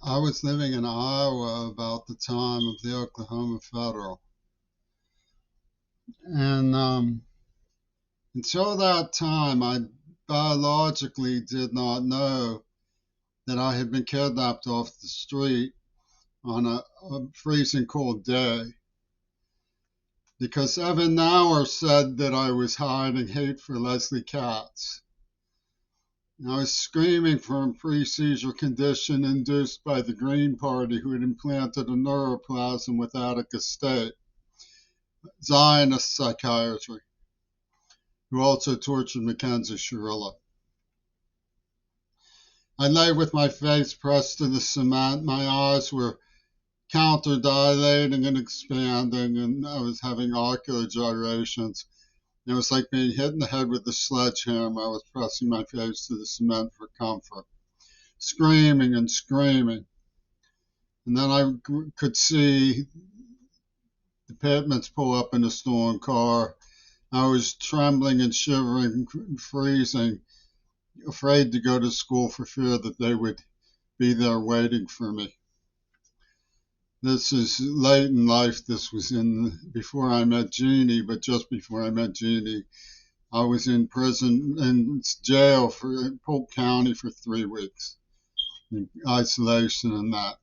I was living in Iowa about the time of the Oklahoma Federal. And until that time, I biologically did not know that I had been kidnapped off the street on a freezing cold day because Evan Nauer said that I was hiding hate for Leslie Katz. I was screaming from a pre-seizure condition induced by the Green Party who had implanted a neuroplasm with Attica State, Zionist psychiatry, who also tortured Mackenzie Shirilla. I lay with my face pressed to the cement. My eyes were counter-dilating and expanding, and I was having ocular gyrations. It was like being hit in the head with a sledgehammer. I was pressing my face to the cement for comfort, screaming and screaming. And then I could see the Pittmans pull up in a stolen car. I was trembling and shivering, freezing, afraid to go to school for fear that they would be there waiting for me. This is late in life. This was before I met Jeannie, but just before I met Jeannie, I was in prison and jail for Polk County for 3 weeks, in isolation and that.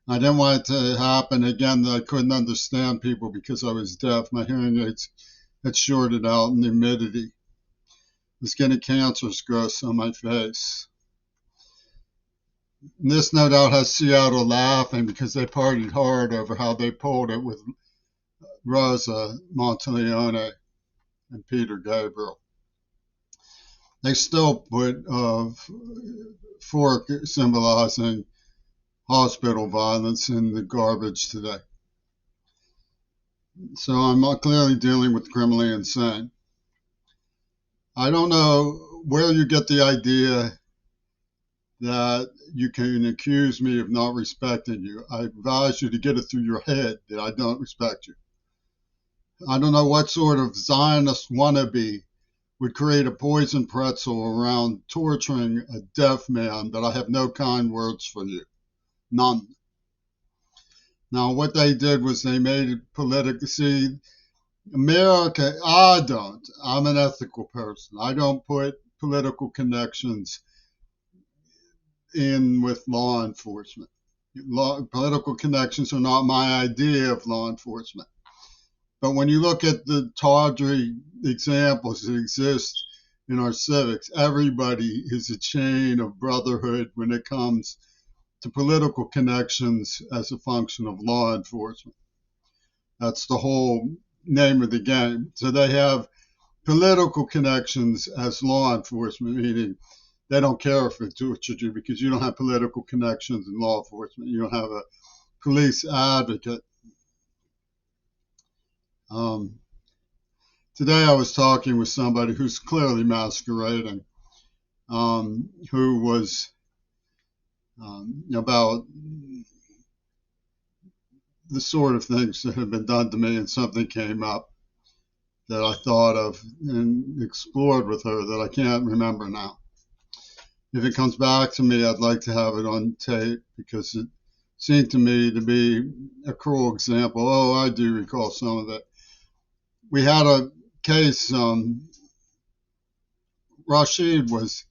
I didn't want it to happen again that I couldn't understand people because I was deaf. My hearing aids had shorted out in the humidity. I was getting cancerous growths on my face. And this no doubt has Seattle laughing because they partied hard over how they pulled it with Rosa Monteleone and Peter Gabriel. They still put fork symbolizing hospital violence in the garbage today. So I'm not clearly dealing with criminally insane. I don't know where you get the idea that you can accuse me of not respecting you. I advise you to get it through your head that I don't respect you. I don't know what sort of Zionist wannabe would create a poison pretzel around torturing a deaf man, but I have no kind words for you. None. Now, what they did was they made it political. See, America, I'm an ethical person. I don't put political connections in with law enforcement. Political connections are not my idea of law enforcement. But when you look at the tawdry examples that exist in our civics, everybody is a chain of brotherhood when it comes to political connections as a function of law enforcement. That's the whole name of the game. So they have political connections as law enforcement, meaning they don't care if it tortured you because you don't have political connections in law enforcement. You don't have a police advocate. Today I was talking with somebody who's clearly masquerading, who was about the sort of things that have been done to me, and something came up that I thought of and explored with her that I can't remember now. If it comes back to me, I'd like to have it on tape because it seemed to me to be a cruel example. Oh, I do recall some of it. We had a case, Rashid was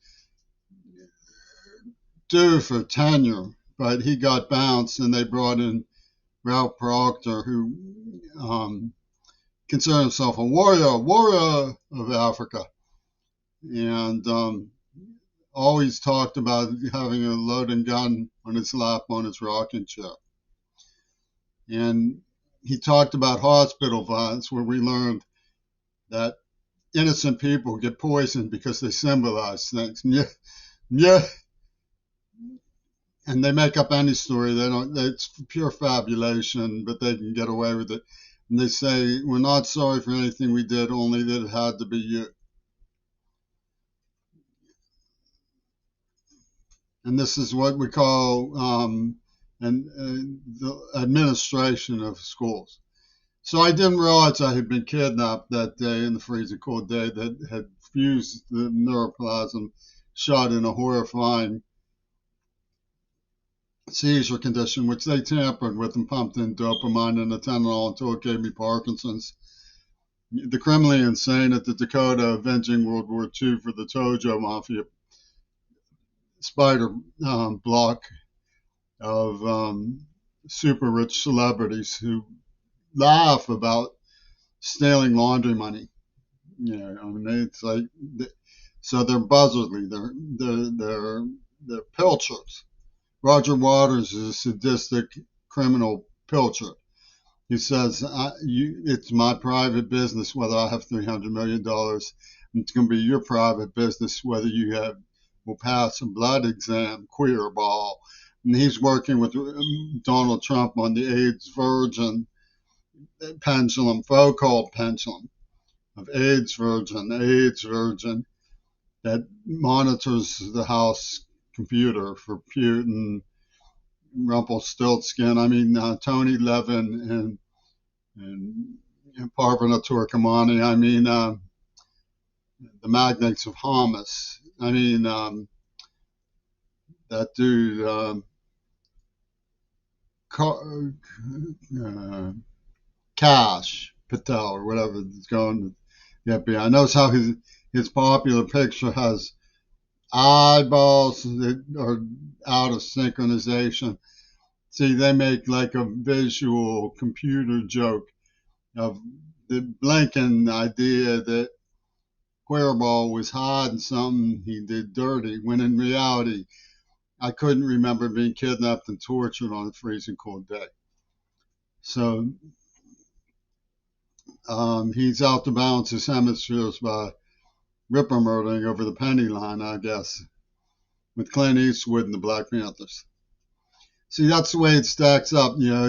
due for tenure, but he got bounced and they brought in Ralph Proctor, who considered himself a warrior of Africa, and always talked about having a loading gun on his lap on his rocking chair. And he talked about hospital violence, where we learned that innocent people get poisoned because they symbolize things. Yeah. And they make up any story. It's pure fabulation, but they can get away with it. And they say, we're not sorry for anything we did, only that it had to be you. And this is what we call the administration of schools. So I didn't realize I had been kidnapped that day in the freezing cold day that had fused the neuroplasm, shot in a horrifying seizure condition, which they tampered with and pumped in dopamine and Atenolol until it gave me Parkinson's. The criminally insane at the Dakota, avenging World War II for the Tojo Mafia spider block of super rich celebrities who laugh about stealing laundry money. Yeah, I mean, it's like, so they're buzzardly, they're pilchers. Roger Waters is a sadistic criminal pilcher. He says, it's my private business whether I have $300 million. It's going to be your private business whether you will pass a blood exam, queer ball. And he's working with Donald Trump on the AIDS virgin pendulum, Foucault pendulum of AIDS virgin that monitors the House computer for Putin, Rumpelstiltskin. I mean, Tony Levin and Parvana Turkamani. I mean, the magnates of Hamas. I mean, that dude, Cash Patel or whatever is going to the FBI. Knows how his popular picture has eyeballs that are out of synchronization. See, they make like a visual computer joke of the Blinken idea that Queerball was hiding something he did dirty, when in reality, I couldn't remember being kidnapped and tortured on a freezing cold day. So he's out to balance his hemispheres by ripper murdering over the penny line, I guess, with Clint Eastwood and the Black Panthers. See, that's the way it stacks up. You know,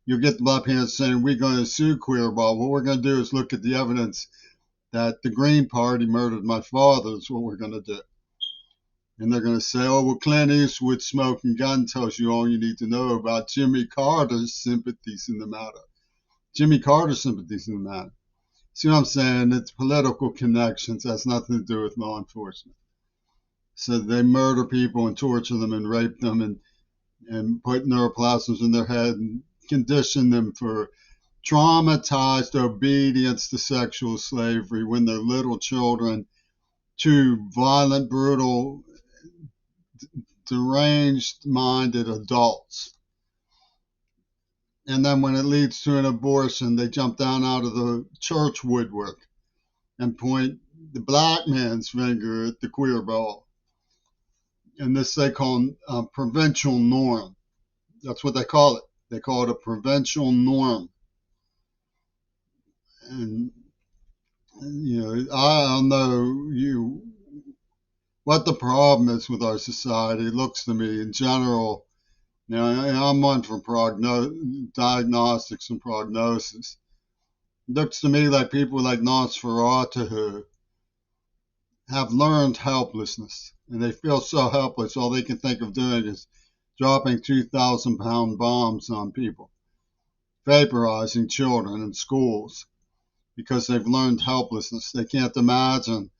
you get the Black Panthers saying, we're going to sue Queerball. What we're going to do is look at the evidence that the Green Party murdered my father is what we're going to do. And they're going to say, oh, well, Clint Eastwood smoking gun tells you all you need to know about Jimmy Carter's sympathies in the matter. Jimmy Carter's sympathies in the matter. See what I'm saying? It's political connections. That's nothing to do with law enforcement. So they murder people and torture them and rape them and put neuroplasms in their head and condition them for traumatized obedience to sexual slavery when they're little children to violent, brutal, deranged-minded adults. And then when it leads to an abortion, they jump down out of the church woodwork and point the black man's finger at the queer ball. And this they call a provincial norm. That's what they call it. They call it a provincial norm. And, you know, I don't know what the problem is with our society. It looks to me, in general, you know, I'm one for diagnostics and prognosis. It looks to me like people like Nosferatu have learned helplessness, and they feel so helpless. All they can think of doing is dropping 2,000-pound bombs on people, vaporizing children in schools, because they've learned helplessness. They can't imagine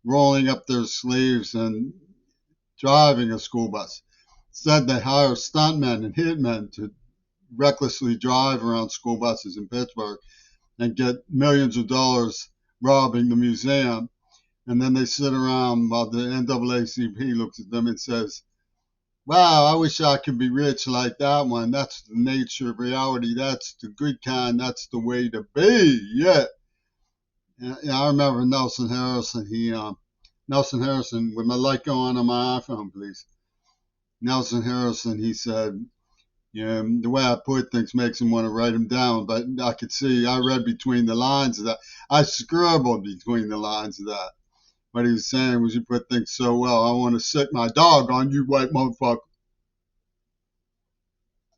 rolling up their sleeves and driving a school bus. Instead, they hire stuntmen and hitmen to recklessly drive around school buses in Pittsburgh and get millions of dollars robbing the museum. And then they sit around while the NAACP looks at them and says, wow, I wish I could be rich like that one. That's the nature of reality. That's the good kind. That's the way to be. Yeah. I remember Nelson Harrison. Nelson Harrison, with my light go on my iPhone, please. Nelson Harrison, he said, you know, the way I put things makes him want to write them down, but I could see, I read between the lines of that. I scribbled between the lines of that. What he was saying was, you put things so well, I want to sick my dog on you, white motherfucker.